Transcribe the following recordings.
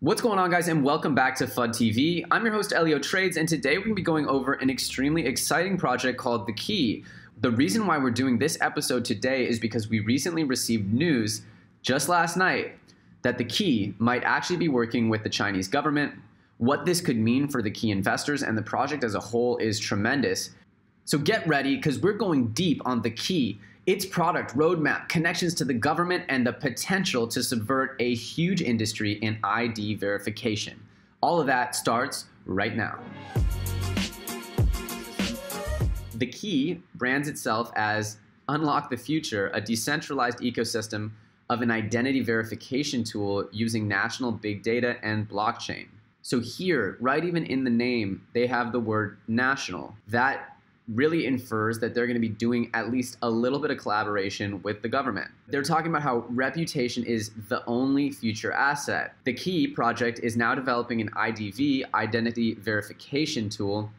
What's going on, guys, and welcome back to FUD TV. I'm your host, Elio Trades, and today we're going to be going over an extremely exciting project called TheKey. The reason why we're doing this episode today is because we recently received news just last night that TheKey might actually be working with the Chinese government. What this could mean for TheKey investors and the project as a whole is tremendous. So get ready, because we're going deep on TheKey, its product roadmap, connections to the government, and the potential to subvert a huge industry in ID verification. All of that starts right now. TheKey brands itself as Unlock the Future, a decentralized ecosystem of an identity verification tool using national big data and blockchain. So here, right even in the name, they have the word national. That really infers that they're going to be doing at least a little bit of collaboration with the government. They're talking about how reputation is the only future asset. The TheKey project is now developing an IDV, identity verification tool,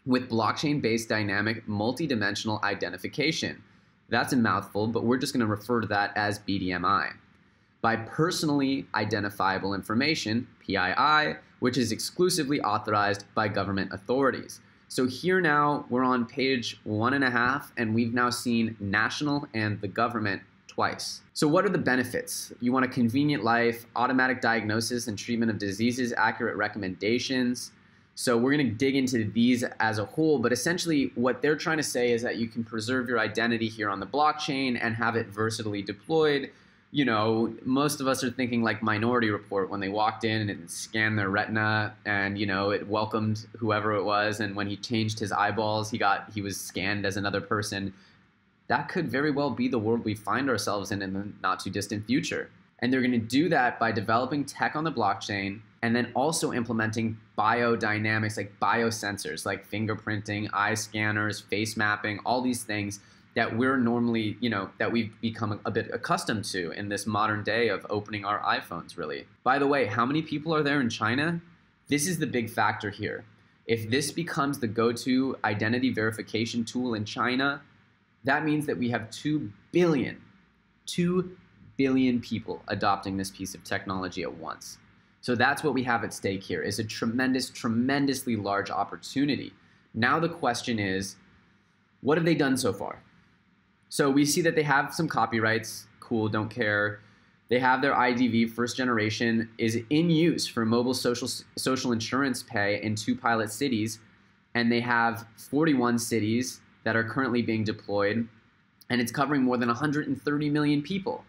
with blockchain-based dynamic multidimensional identification. That's a mouthful, but we're just going to refer to that as BDMI. By personally identifiable information, PII, which is exclusively authorized by government authorities. So here now, we're on page 1.5, and we've now seen national and the government twice. So what are the benefits? You want a convenient life, automatic diagnosis and treatment of diseases, accurate recommendations. So we're going to dig into these as a whole, but essentially what they're trying to say is that you can preserve your identity here on the blockchain and have it versatilely deployed. You know, most of us are thinking like Minority Report when they walked in and it scanned their retina and, you know, it welcomed whoever it was. And when he changed his eyeballs, he was scanned as another person. That could very well be the world we find ourselves in the not too distant future. And they're going to do that by developing tech on the blockchain and then also implementing biodynamics, like biosensors, like fingerprinting, eye scanners, face mapping, all these things that we're normally, that we've become a bit accustomed to in this modern day of opening our iPhones, really. By the way, how many people are there in China? This is the big factor here. If this becomes the go-to identity verification tool in China, that means that we have 2 billion people adopting this piece of technology at once. So that's what we have at stake here, is a tremendously large opportunity. Now the question is, what have they done so far? So we see that they have some copyrights, cool, don't care. They have their IDV, first generation, is in use for mobile social insurance pay in 2 pilot cities, and they have 41 cities that are currently being deployed, and it's covering more than 130 million people.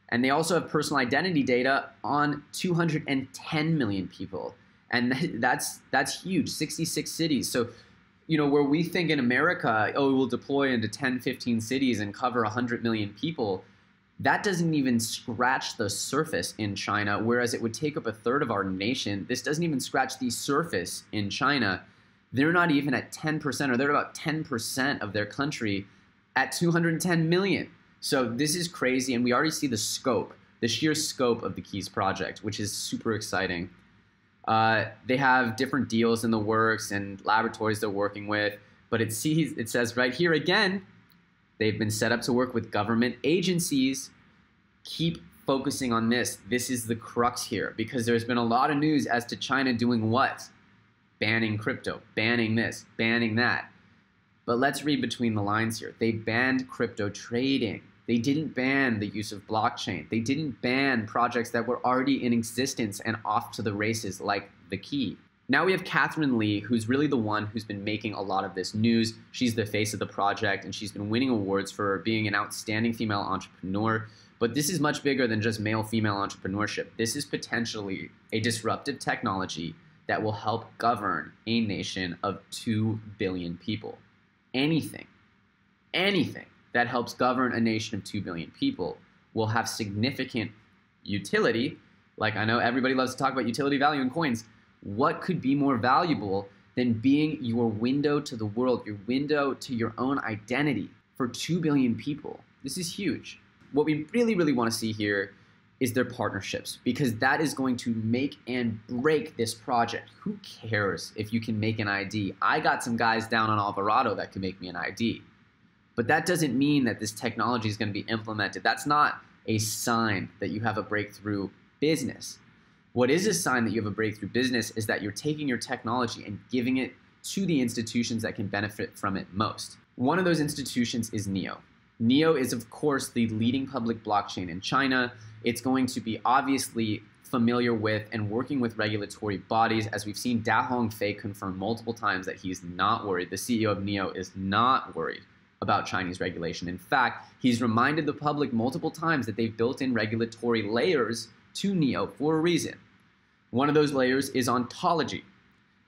And they also have personal identity data on 210 million people, and that's huge, 66 cities. So, where we think in America, oh, we'll deploy into 10, 15 cities and cover 100 million people, that doesn't even scratch the surface in China, whereas it would take up 1/3 of our nation. This doesn't even scratch the surface in China. They're not even at 10%, or they're about 10% of their country at 210 million. So this is crazy, and we already see the scope, the sheer scope of the TheKey's project, which is super exciting. They have different deals in the works and laboratories they're working with, but it says right here again, they've been set up to work with government agencies. Keep focusing on this. This is the crux here, because there's been a lot of news as to China doing what? Banning crypto, banning this, banning that. But let's read between the lines here. They banned crypto trading. They didn't ban the use of blockchain. They didn't ban projects that were already in existence and off to the races like TheKey. Now we have Katherine Lee, who's really the one who's been making a lot of this news. She's the face of the project, and she's been winning awards for being an outstanding female entrepreneur. But this is much bigger than just male-female entrepreneurship. This is potentially a disruptive technology that will help govern a nation of 2 billion people. Anything that helps govern a nation of 2 billion people will have significant utility. Like, I know everybody loves to talk about utility value in coins. What could be more valuable than being your window to the world, your window to your own identity for 2 billion people? This is huge. What we really want to see here is their partnerships, because that is going to make and break this project. Who cares if you can make an ID? I got some guys down on Alvarado that can make me an ID. But that doesn't mean that this technology is going to be implemented. That's not a sign that you have a breakthrough business. What is a sign that you have a breakthrough business is that you're taking your technology and giving it to the institutions that can benefit from it most. One of those institutions is NEO. NEO is, of course, the leading public blockchain in China. It's going to be obviously familiar with and working with regulatory bodies. As we've seen, Da Hongfei confirm multiple times that he's not worried. The CEO of NEO is not worried about Chinese regulation. In fact, he's reminded the public multiple times that they've built in regulatory layers to NEO for a reason. One of those layers is ontology.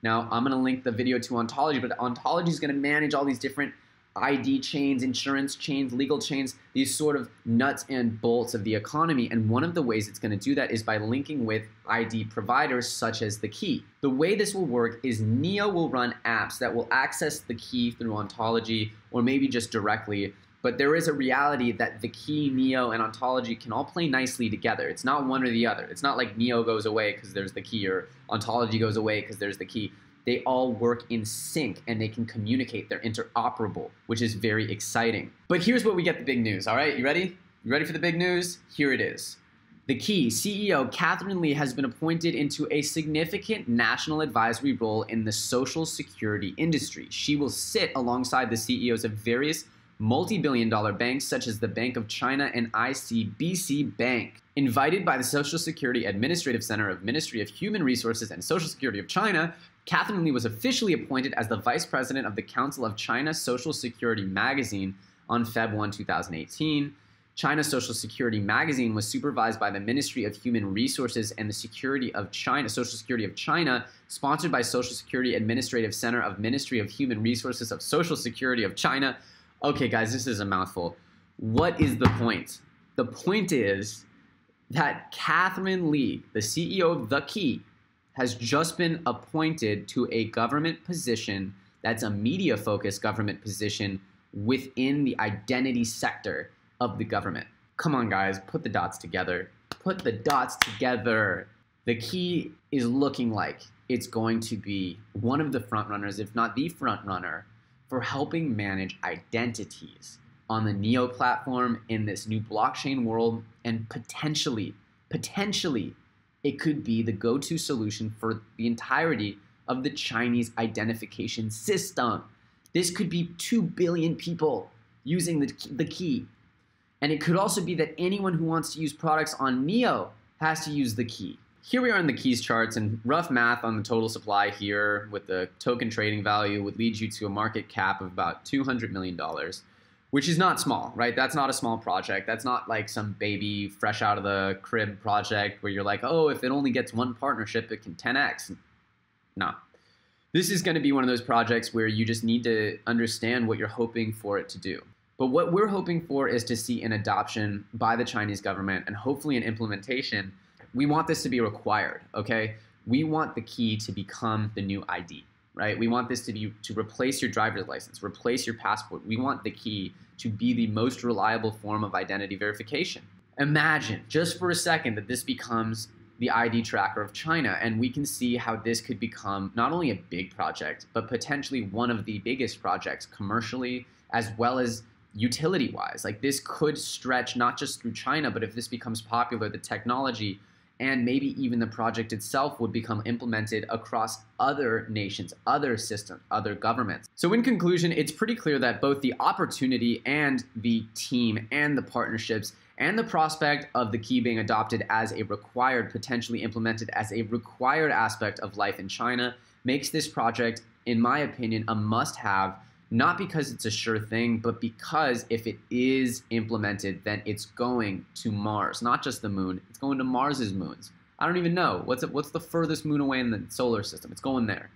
Now, I'm going to link the video to ontology, but ontology is going to manage all these different ID chains, insurance chains, legal chains, these sort of nuts and bolts of the economy. And one of the ways it's going to do that is by linking with ID providers such as TheKey. The way this will work is NEO will run apps that will access TheKey through ontology or maybe just directly. But there is a reality that TheKey, NEO, and ontology can all play nicely together. It's not one or the other. It's not like NEO goes away because there's TheKey or ontology goes away because there's TheKey. They all work in sync and they can communicate. They're interoperable, which is very exciting. But here's where we get the big news, all right? You ready? You ready for the big news? Here it is. TheKey CEO Katherine Lee has been appointed into a significant national advisory role in the social security industry. She will sit alongside the CEOs of various multi-billion-dollar banks such as the Bank of China and ICBC Bank. Invited by the Social Security Administrative Center of Ministry of Human Resources and Social Security of China, Katherine Lee was officially appointed as the Vice President of the Council of China Social Security Magazine on Feb 1, 2018. China Social Security Magazine was supervised by the Ministry of Human Resources and the Security of China, Social Security of China, sponsored by Social Security Administrative Center of Ministry of Human Resources of Social Security of China. Okay, guys, this is a mouthful. What is the point? The point is that Katherine Lee, the CEO of TheKey, has just been appointed to a government position that's a media-focused government position within the identity sector of the government. Come on, guys, put the dots together. Put the dots together. TheKey is looking like it's going to be one of the frontrunners, if not the frontrunner, for helping manage identities on the NEO platform in this new blockchain world, and potentially, it could be the go-to solution for the entirety of the Chinese identification system. This could be 2 billion people using the key. And it could also be that anyone who wants to use products on NEO has to use TheKey. Here we are in the keys charts, and rough math on the total supply here with the token trading value would lead you to a market cap of about $200 million, which is not small, right? That's not a small project. That's not like some baby fresh out of the crib project where you're like, oh, if it only gets one partnership, it can 10x. No. This is going to be one of those projects where you just need to understand what you're hoping for it to do. But what we're hoping for is to see an adoption by the Chinese government and hopefully an implementation. We want this to be required, okay? We want TheKey to become the new ID, right? We want this to replace your driver's license, replace your passport. We want TheKey to be the most reliable form of identity verification. Imagine, just for a second, that this becomes the ID tracker of China, and we can see how this could become not only a big project, but potentially one of the biggest projects commercially as well as utility-wise. Like, this could stretch not just through China, but if this becomes popular, the technology and maybe even the project itself would become implemented across other nations, other systems, other governments. So in conclusion, it's pretty clear that both the opportunity and the team and the partnerships and the prospect of TheKey being adopted as a required, potentially implemented as a required aspect of life in China makes this project, in my opinion, a must-have, not because it's a sure thing, but because if it is implemented, then it's going to Mars, not just the moon, it's going to Mars's moons. I don't even know. What's the furthest moon away in the solar system? It's going there.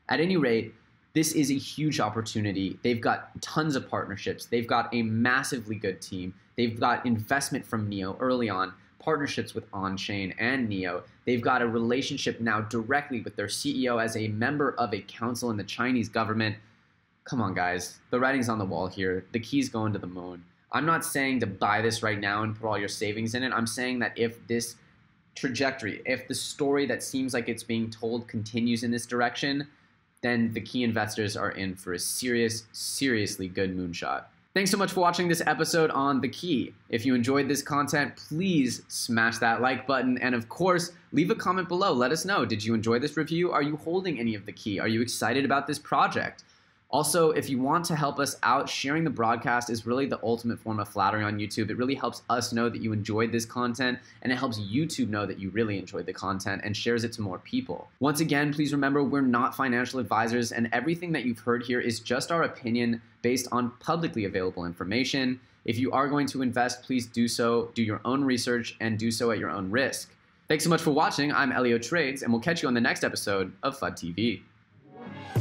At any rate, this is a huge opportunity. They've got tons of partnerships. They've got a massively good team. They've got investment from NEO early on, partnerships with On-Chain and NEO. They've got a relationship now directly with their CEO as a member of a council in the Chinese government. Come on, guys. The writing's on the wall here. TheKey's going to the moon. I'm not saying to buy this right now and put all your savings in it. I'm saying that if this trajectory, if the story that seems like it's being told continues in this direction, then TheKey investors are in for a seriously good moonshot. Thanks so much for watching this episode on The Key. If you enjoyed this content, please smash that like button. And of course, leave a comment below. Let us know. Did you enjoy this review? Are you holding any of The Key? Are you excited about this project? Also, if you want to help us out, sharing the broadcast is really the ultimate form of flattery on YouTube. It really helps us know that you enjoyed this content, and it helps YouTube know that you really enjoyed the content and shares it to more people. Once again, please remember, we're not financial advisors, and everything that you've heard here is just our opinion based on publicly available information. If you are going to invest, please do so, do your own research, and do so at your own risk. Thanks so much for watching. I'm Elio Trades, and we'll catch you on the next episode of FUD TV.